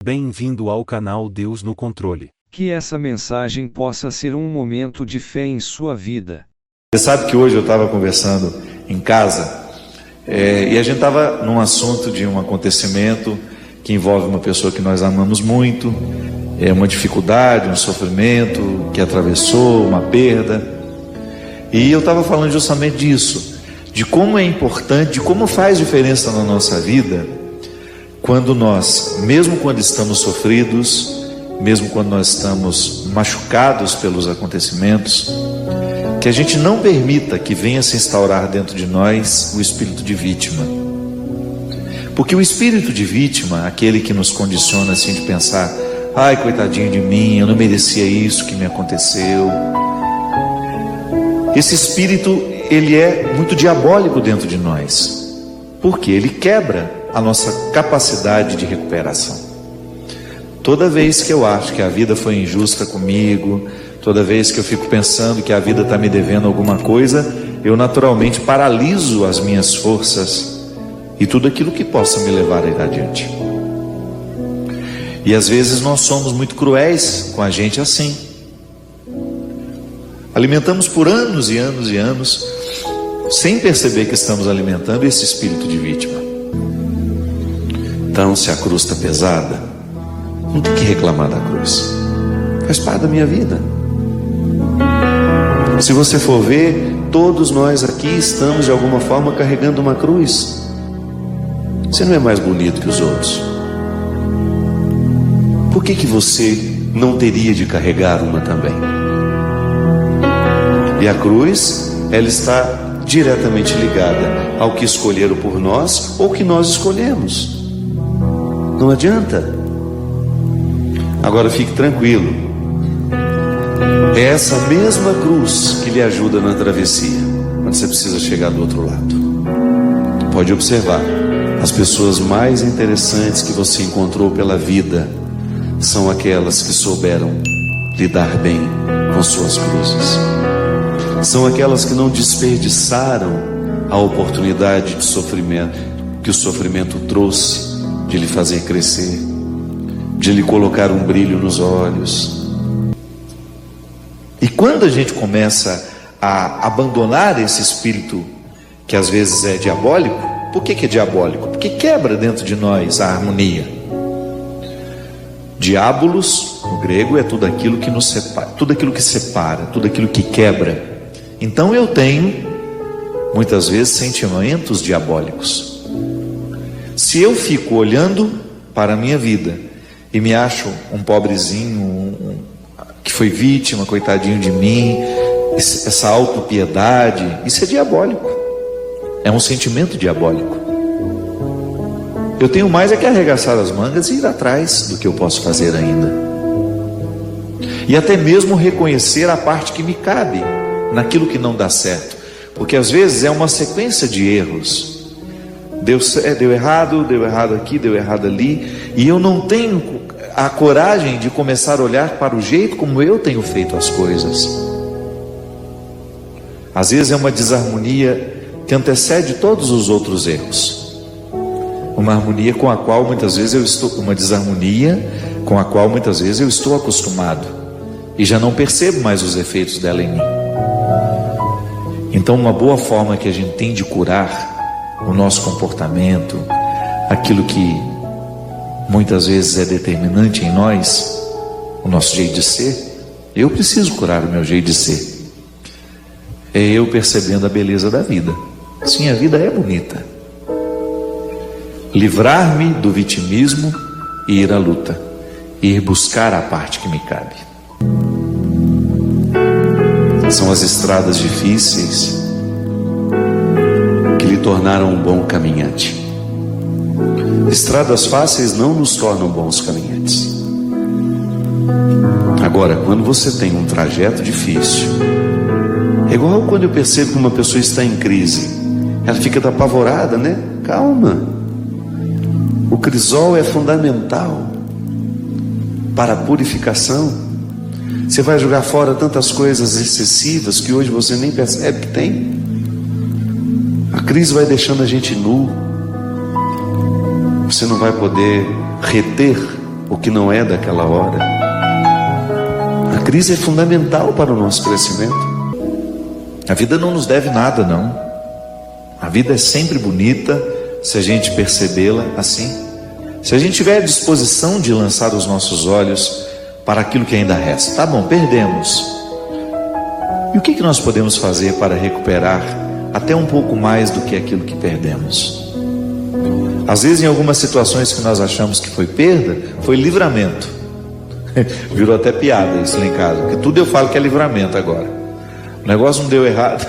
Bem-vindo ao canal Deus no Controle. Que essa mensagem possa ser um momento de fé em sua vida. Você sabe que hoje eu estava conversando em casa e a gente estava num assunto de um acontecimento que envolve uma pessoa que nós amamos muito, uma dificuldade, um sofrimento que atravessou, uma perda. E eu estava falando justamente disso, de como é importante, de como faz diferença na nossa vida quando nós, mesmo quando estamos sofridos, mesmo quando nós estamos machucados pelos acontecimentos, que a gente não permita que venha se instaurar dentro de nós o espírito de vítima. Porque o espírito de vítima, aquele que nos condiciona assim de pensar: ai, coitadinho de mim, eu não merecia isso que me aconteceu. Esse espírito, ele é muito diabólico dentro de nós, porque ele quebra a nossa capacidade de recuperação. Toda vez que eu acho que a vida foi injusta comigo, toda vez que eu fico pensando que a vida está me devendo alguma coisa, eu naturalmente paraliso as minhas forças e tudo aquilo que possa me levar a ir adiante. E às vezes nós somos muito cruéis com a gente assim. Alimentamos por anos e anos e anos, sem perceber que estamos alimentando esse espírito de vítima. Então, se a cruz está pesada, não tem que reclamar da cruz, faz parte da minha vida. Se você for ver, todos nós aqui estamos de alguma forma carregando uma cruz. Você não é mais bonito que os outros. Por que você não teria de carregar uma também? E a cruz, ela está diretamente ligada ao que escolheram por nós ou que nós escolhemos. Não adianta. Agora fique tranquilo, é essa mesma cruz que lhe ajuda na travessia, quando você precisa chegar do outro lado. Pode observar, as pessoas mais interessantes que você encontrou pela vida são aquelas que souberam lidar bem com suas cruzes. São aquelas que não desperdiçaram a oportunidade de sofrimento que o sofrimento trouxe, de lhe fazer crescer, de lhe colocar um brilho nos olhos. E quando a gente começa a abandonar esse espírito, que às vezes é diabólico, por que é diabólico? Porque quebra dentro de nós a harmonia. Diabolos, no grego, é tudo aquilo que nos separa, tudo aquilo que separa, tudo aquilo que quebra. Então eu tenho, muitas vezes, sentimentos diabólicos. Se eu fico olhando para a minha vida e me acho um pobrezinho, que foi vítima, coitadinho de mim, essa autopiedade, isso é diabólico, é um sentimento diabólico. Eu tenho mais é que arregaçar as mangas e ir atrás do que eu posso fazer ainda, e até mesmo reconhecer a parte que me cabe naquilo que não dá certo, porque às vezes é uma sequência de erros. Deu errado aqui, deu errado ali, e eu não tenho a coragem de começar a olhar para o jeito como eu tenho feito as coisas. Às vezes é uma desarmonia que antecede todos os outros erros, uma harmonia com a qual muitas vezes uma desarmonia com a qual muitas vezes eu estou acostumado e já não percebo mais os efeitos dela em mim. Então, uma boa forma que a gente tem de curar o nosso comportamento, aquilo que muitas vezes é determinante em nós, o nosso jeito de ser. Eu preciso curar o meu jeito de ser. É eu percebendo a beleza da vida. Sim, a vida é bonita. Livrar-me do vitimismo e ir à luta, ir buscar a parte que me cabe. São as estradas difíceis que lhe tornaram um bom caminhante. Estradas fáceis não nos tornam bons caminhantes. Agora, quando você tem um trajeto difícil, é igual quando eu percebo que uma pessoa está em crise, ela fica apavorada, né? Calma. O crisol é fundamental para a purificação. Você vai jogar fora tantas coisas excessivas que hoje você nem percebe que tem. A crise vai deixando a gente nu. Você não vai poder reter o que não é daquela hora. A crise é fundamental para o nosso crescimento. A vida não nos deve nada, não. A vida é sempre bonita se a gente percebê-la assim. Se a gente tiver a disposição de lançar os nossos olhos para aquilo que ainda resta. Tá bom, perdemos. E o que nós podemos fazer para recuperar até um pouco mais do que aquilo que perdemos? Às vezes, em algumas situações que nós achamos que foi perda, foi livramento. Virou até piada isso lá em casa, porque tudo eu falo que é livramento agora. O negócio não deu errado.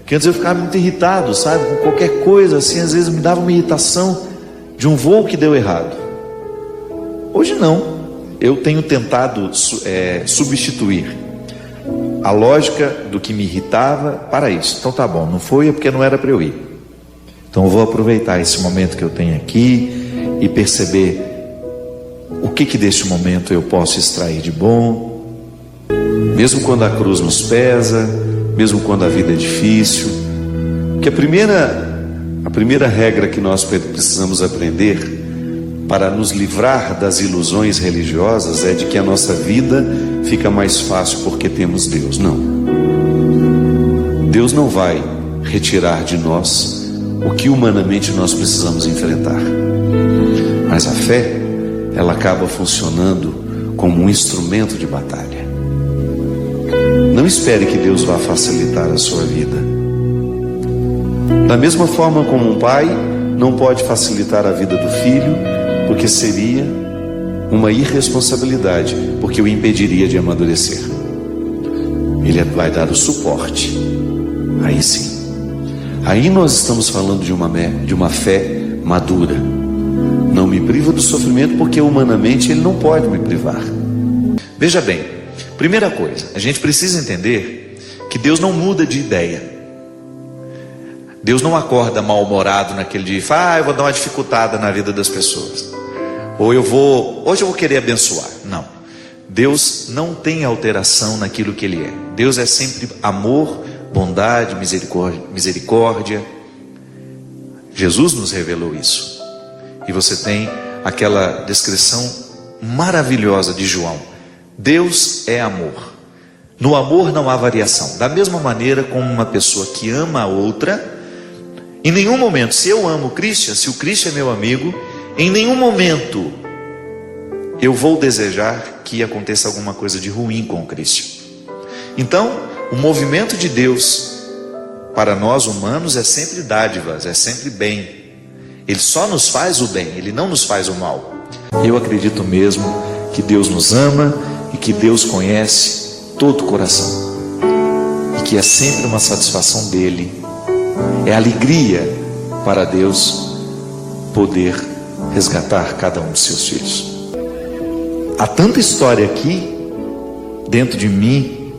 Que antes eu ficava muito irritado, sabe? Com qualquer coisa assim, às vezes me dava uma irritação de um voo que deu errado. Hoje não. Eu tenho tentado substituir a lógica do que me irritava para isso. Então tá bom, não foi é porque não era para eu ir. Então eu vou aproveitar esse momento que eu tenho aqui e perceber o que desse momento eu posso extrair de bom, mesmo quando a cruz nos pesa, mesmo quando a vida é difícil. Que a primeira regra que nós precisamos aprender para nos livrar das ilusões religiosas é de que a nossa vida fica mais fácil porque temos Deus. Não. Deus não vai retirar de nós o que humanamente nós precisamos enfrentar. Mas a fé, ela acaba funcionando como um instrumento de batalha. Não espere que Deus vá facilitar a sua vida. Da mesma forma como um pai não pode facilitar a vida do filho, porque seria uma irresponsabilidade, porque o impediria de amadurecer. Ele vai dar o suporte. Aí sim. Aí nós estamos falando de uma fé madura. Não me priva do sofrimento, porque humanamente ele não pode me privar. Veja bem, primeira coisa, a gente precisa entender que Deus não muda de ideia. Deus não acorda mal-humorado naquele dia e fala, eu vou dar uma dificultada na vida das pessoas. Ou hoje eu vou querer abençoar. Não. Deus não tem alteração naquilo que Ele é. Deus é sempre amor, bondade, misericórdia. Jesus nos revelou isso. E você tem aquela descrição maravilhosa de João. Deus é amor. No amor não há variação. Da mesma maneira como uma pessoa que ama a outra, em nenhum momento, se eu amo o Christian, se o Christian é meu amigo, em nenhum momento eu vou desejar que aconteça alguma coisa de ruim com o Christian. Então, o movimento de Deus para nós humanos é sempre dádivas, é sempre bem. Ele só nos faz o bem, Ele não nos faz o mal. Eu acredito mesmo que Deus nos ama e que Deus conhece todo o coração. E que é sempre uma satisfação dEle. É alegria para Deus poder resgatar cada um dos seus filhos. Há tanta história aqui dentro de mim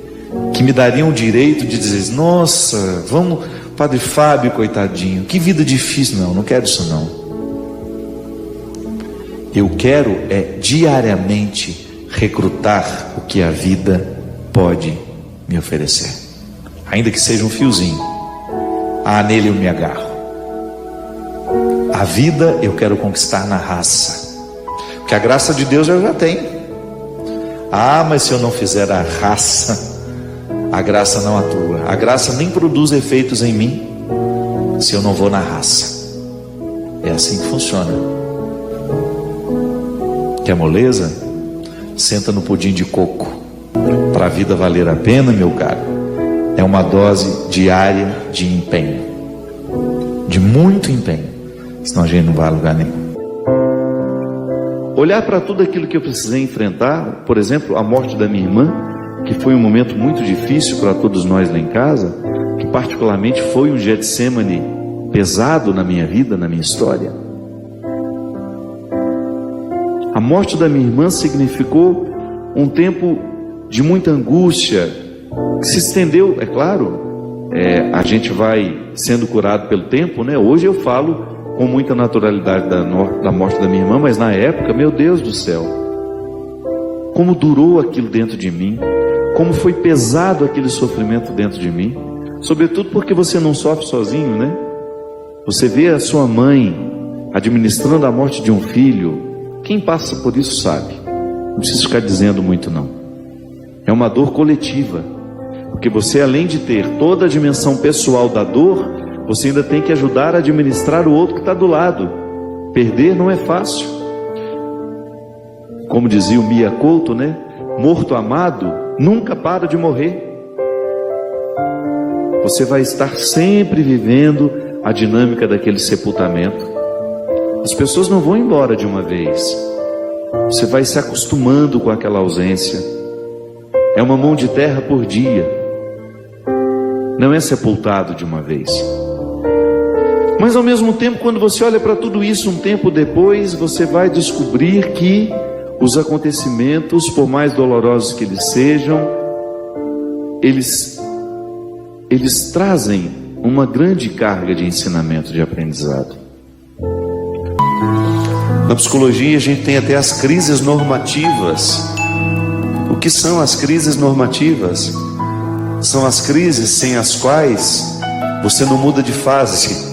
que me dariam o direito de dizer, nossa, vamos, Padre Fábio, coitadinho, que vida difícil. Não quero isso não. Eu quero diariamente recrutar o que a vida pode me oferecer, ainda que seja um fiozinho. Nele eu me agarro. A vida eu quero conquistar na raça, porque a graça de Deus eu já tenho. Mas se eu não fizer a raça, a graça não atua. A graça nem produz efeitos em mim se eu não vou na raça. É assim que funciona. Quer moleza? Senta no pudim de coco. Para a vida valer a pena, meu caro, é uma dose diária de empenho, de muito empenho, senão a gente não vai a lugar nenhum. Olhar para tudo aquilo que eu precisei enfrentar, por exemplo, a morte da minha irmã, que foi um momento muito difícil para todos nós lá em casa, que particularmente foi um Getsemane pesado na minha vida, na minha história. A morte da minha irmã significou um tempo de muita angústia, que se estendeu, é claro, a gente vai sendo curado pelo tempo, né? Hoje eu falo com muita naturalidade da morte da minha irmã, mas na época, meu Deus do céu, como durou aquilo dentro de mim, como foi pesado aquele sofrimento dentro de mim, sobretudo porque você não sofre sozinho, né? Você vê a sua mãe administrando a morte de um filho. Quem passa por isso sabe. Não preciso ficar dizendo muito não. É uma dor coletiva, porque você, além de ter toda a dimensão pessoal da dor, você ainda tem que ajudar a administrar o outro que está do lado. Perder não é fácil. Como dizia o Mia Couto, né? Morto amado nunca para de morrer. Você vai estar sempre vivendo a dinâmica daquele sepultamento. As pessoas não vão embora de uma vez. Você vai se acostumando com aquela ausência. É uma mão de terra por dia. Não é sepultado de uma vez. Mas ao mesmo tempo, quando você olha para tudo isso um tempo depois, você vai descobrir que os acontecimentos, por mais dolorosos que eles sejam, eles trazem uma grande carga de ensinamento, de aprendizado. Na psicologia a gente tem até as crises normativas. O que são as crises normativas? São as crises sem as quais você não muda de fase.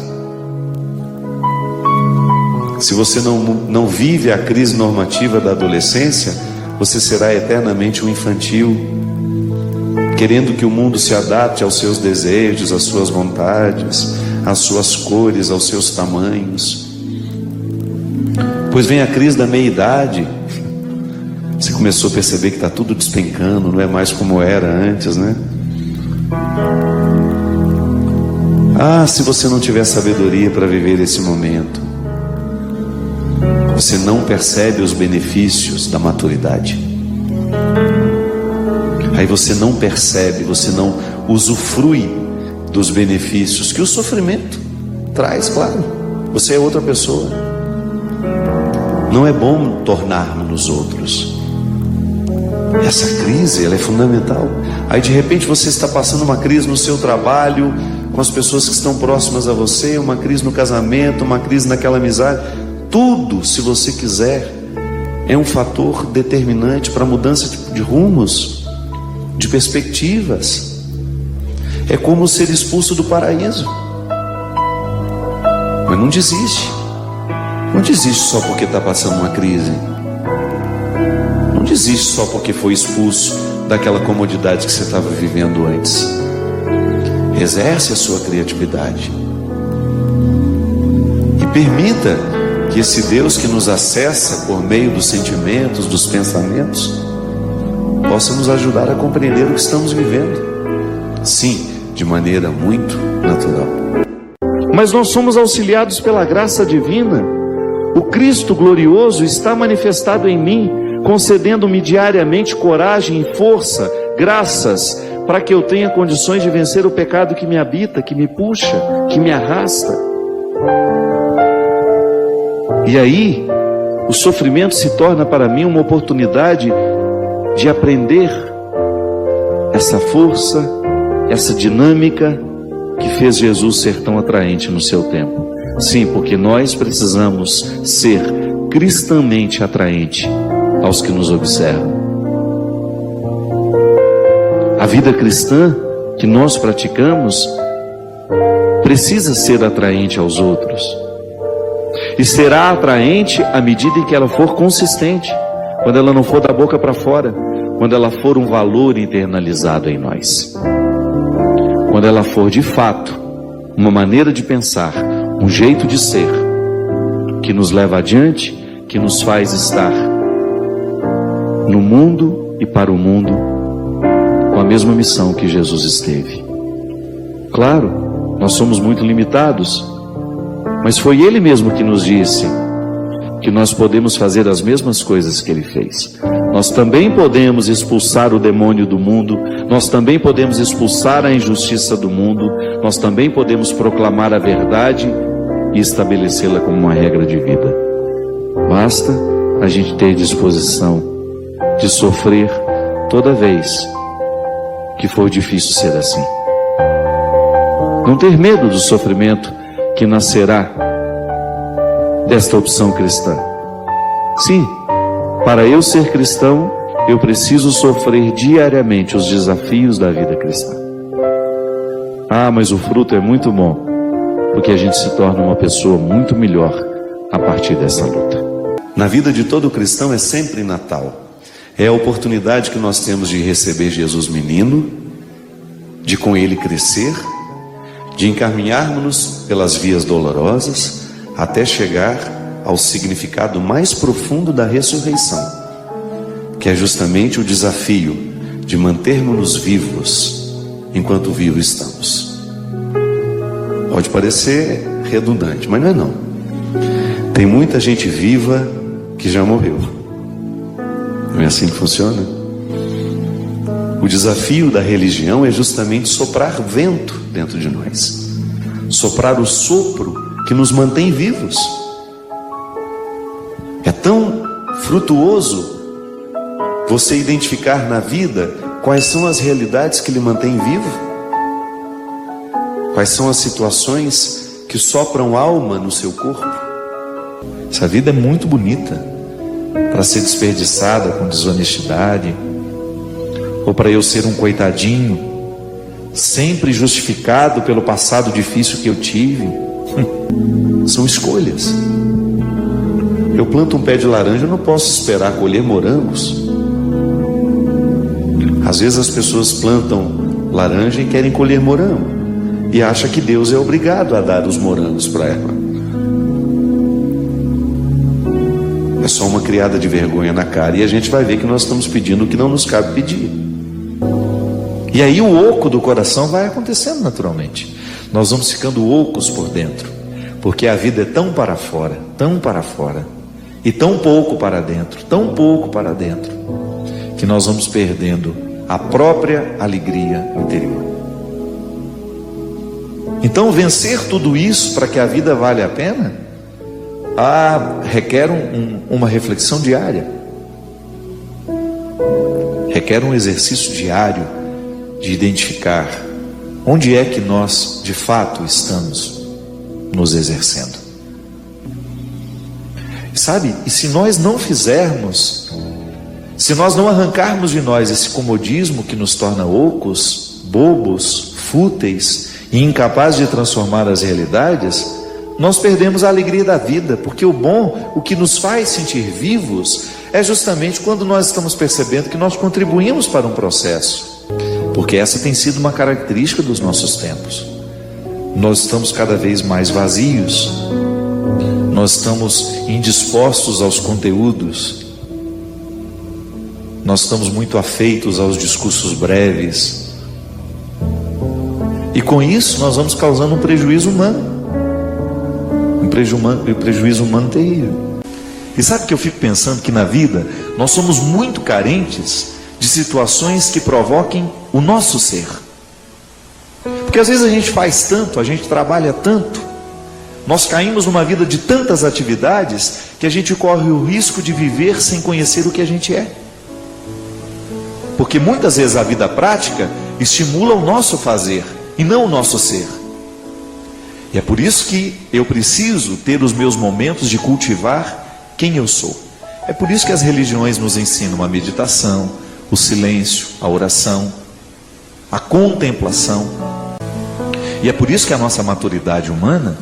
Se você não vive a crise normativa da adolescência, você será eternamente um infantil, querendo que o mundo se adapte aos seus desejos, às suas vontades, às suas cores, aos seus tamanhos. Depois vem a crise da meia-idade. Você começou a perceber que está tudo despencando, não é mais como era antes, né? Ah, se você não tiver sabedoria para viver esse momento, você não percebe os benefícios da maturidade. Aí você não percebe, você não usufrui dos benefícios que o sofrimento traz, claro. Você é outra pessoa. Não é bom tornarmos-nos outros. Essa crise, ela é fundamental. Aí de repente você está passando uma crise no seu trabalho, com as pessoas que estão próximas a você, uma crise no casamento, uma crise naquela amizade. Tudo, se você quiser, é um fator determinante para a mudança de rumos, de perspectivas. É como ser expulso do paraíso. Mas não desiste. Não desiste só porque está passando uma crise. Não desiste só porque foi expulso daquela comodidade que você estava vivendo antes. Exerce a sua criatividade. E permita que esse Deus que nos acessa por meio dos sentimentos, dos pensamentos, possa nos ajudar a compreender o que estamos vivendo. Sim, de maneira muito natural. Mas nós somos auxiliados pela graça divina. O Cristo glorioso está manifestado em mim, concedendo-me diariamente coragem e força, graças, para que eu tenha condições de vencer o pecado que me habita, que me puxa, que me arrasta. E aí, o sofrimento se torna para mim uma oportunidade de aprender essa força, essa dinâmica que fez Jesus ser tão atraente no seu tempo. Sim, porque nós precisamos ser cristamente atraente aos que nos observam. A vida cristã que nós praticamos precisa ser atraente aos outros. E será atraente à medida em que ela for consistente, quando ela não for da boca para fora, quando ela for um valor internalizado em nós, quando ela for de fato uma maneira de pensar, um jeito de ser, que nos leva adiante, que nos faz estar no mundo e para o mundo com a mesma missão que Jesus esteve. Claro, nós somos muito limitados, mas foi Ele mesmo que nos disse que nós podemos fazer as mesmas coisas que Ele fez. Nós também podemos expulsar o demônio do mundo, nós também podemos expulsar a injustiça do mundo, nós também podemos proclamar a verdade e estabelecê-la como uma regra de vida. Basta a gente ter disposição de sofrer toda vez que for difícil ser assim. Não ter medo do sofrimento que nascerá desta opção cristã. Sim, para eu ser cristão, eu preciso sofrer diariamente os desafios da vida cristã. Ah, mas o fruto é muito bom, porque a gente se torna uma pessoa muito melhor a partir dessa luta. Na vida de todo cristão é sempre Natal. É a oportunidade que nós temos de receber Jesus menino, de com Ele crescer, de encaminharmos-nos pelas vias dolorosas, até chegar ao significado mais profundo da ressurreição, que é justamente o desafio de mantermos-nos vivos enquanto vivos estamos. Pode parecer redundante, mas não é não. Tem muita gente viva que já morreu. Não é assim que funciona? O desafio da religião é justamente soprar vento dentro de nós, soprar o sopro que nos mantém vivos. É tão frutuoso você identificar na vida quais são as realidades que lhe mantêm vivo, quais são as situações que sopram alma no seu corpo. Essa vida é muito bonita para ser desperdiçada com desonestidade, ou para eu ser um coitadinho, sempre justificado pelo passado difícil que eu tive. São escolhas. Eu planto um pé de laranja, eu não posso esperar colher morangos. Às vezes as pessoas plantam laranja e querem colher morango, e acham que Deus é obrigado a dar os morangos para ela. É só uma criada de vergonha na cara, e a gente vai ver que nós estamos pedindo o que não nos cabe pedir. E aí o oco do coração vai acontecendo naturalmente. Nós vamos ficando ocos por dentro, porque a vida é tão para fora, e tão pouco para dentro, que nós vamos perdendo a própria alegria interior. Então, vencer tudo isso para que a vida valha a pena, requer uma reflexão diária, requer um exercício diário de identificar onde é que nós de fato estamos nos exercendo. Sabe, e se nós não fizermos, se nós não arrancarmos de nós esse comodismo que nos torna ocos, bobos, fúteis e incapazes de transformar as realidades, nós perdemos a alegria da vida, porque o que nos faz sentir vivos é justamente quando nós estamos percebendo que nós contribuímos para um processo, porque essa tem sido uma característica dos nossos tempos. Nós estamos cada vez mais vazios, nós estamos indispostos aos conteúdos, nós estamos muito afeitos aos discursos breves, e com isso nós vamos causando um prejuízo humano, prejuízo humano terrível. E sabe que eu fico pensando que na vida nós somos muito carentes de situações que provoquem o nosso ser, porque às vezes a gente faz tanto, a gente trabalha tanto, nós caímos numa vida de tantas atividades que a gente corre o risco de viver sem conhecer o que a gente é, porque muitas vezes a vida prática estimula o nosso fazer e não o nosso ser. E é por isso que eu preciso ter os meus momentos de cultivar quem eu sou. É por isso que as religiões nos ensinam a meditação, o silêncio, a oração, a contemplação. E é por isso que a nossa maturidade humana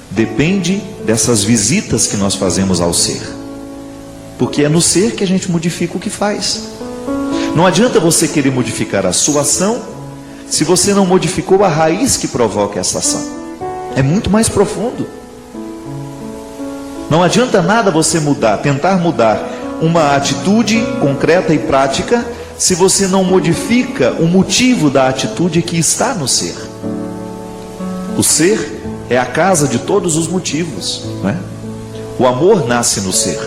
depende dessas visitas que nós fazemos ao ser, porque é no ser que a gente modifica o que faz. Não adianta você querer modificar a sua ação se você não modificou a raiz que provoca essa ação. É muito mais profundo. Não adianta nada você tentar mudar uma atitude concreta e prática, se você não modifica o motivo da atitude que está no ser. O ser é a casa de todos os motivos, não é? O amor nasce no ser.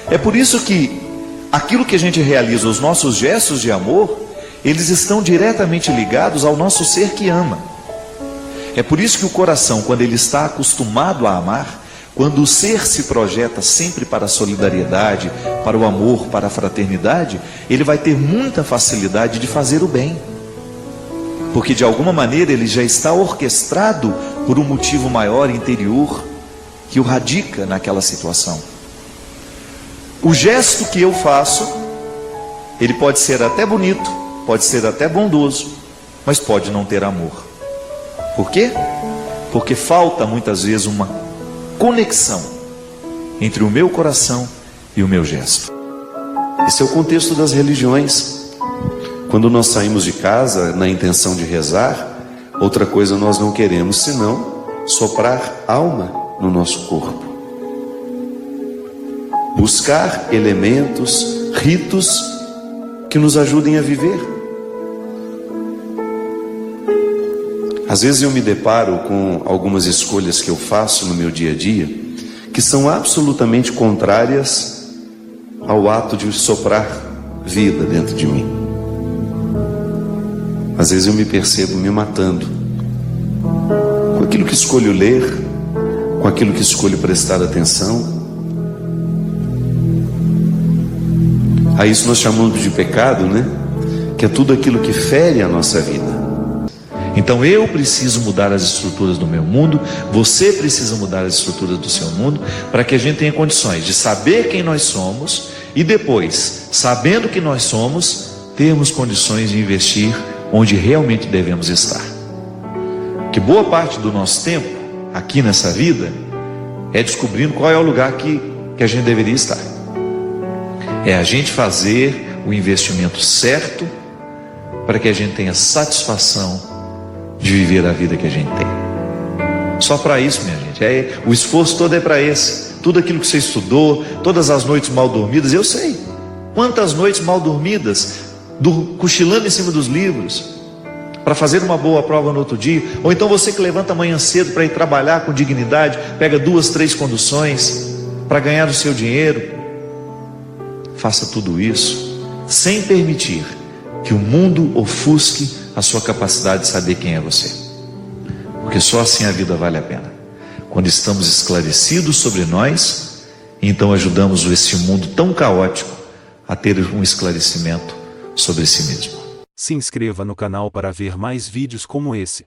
É por isso que aquilo que a gente realiza, os nossos gestos de amor, eles estão diretamente ligados ao nosso ser que ama. É por isso que o coração, quando ele está acostumado a amar, quando o ser se projeta sempre para a solidariedade, para o amor, para a fraternidade, ele vai ter muita facilidade de fazer o bem, porque de alguma maneira ele já está orquestrado por um motivo maior interior que o radica naquela situação. O gesto que eu faço, ele pode ser até bonito, pode ser até bondoso, mas pode não ter amor. Por quê? Porque falta muitas vezes uma conexão entre o meu coração e o meu gesto. Esse é o contexto das religiões. Quando nós saímos de casa na intenção de rezar, outra coisa nós não queremos senão soprar alma no nosso corpo. Buscar elementos, ritos que nos ajudem a viver. Às vezes eu me deparo com algumas escolhas que eu faço no meu dia a dia que são absolutamente contrárias ao ato de soprar vida dentro de mim. Às vezes eu me percebo me matando com aquilo que escolho ler, com aquilo que escolho prestar atenção. A isso nós chamamos de pecado, né? Que é tudo aquilo que fere a nossa vida. Então eu preciso mudar as estruturas do meu mundo, você precisa mudar as estruturas do seu mundo, para que a gente tenha condições de saber quem nós somos e depois, sabendo que nós somos, termos condições de investir onde realmente devemos estar. Que boa parte do nosso tempo, aqui nessa vida, é descobrindo qual é o lugar que a gente deveria estar. É a gente fazer o investimento certo para que a gente tenha satisfação de viver a vida que a gente tem. Só para isso, minha gente. O esforço todo é para esse. Tudo aquilo que você estudou, todas as noites mal dormidas, eu sei. Quantas noites mal dormidas, cochilando em cima dos livros, para fazer uma boa prova no outro dia. Ou então você que levanta amanhã cedo para ir trabalhar com dignidade, pega 2, 3 conduções para ganhar o seu dinheiro. Faça tudo isso sem permitir que o mundo ofusque a sua capacidade de saber quem é você. Porque só assim a vida vale a pena. Quando estamos esclarecidos sobre nós, então ajudamos esse mundo tão caótico a ter um esclarecimento sobre si mesmo. Se inscreva no canal para ver mais vídeos como esse.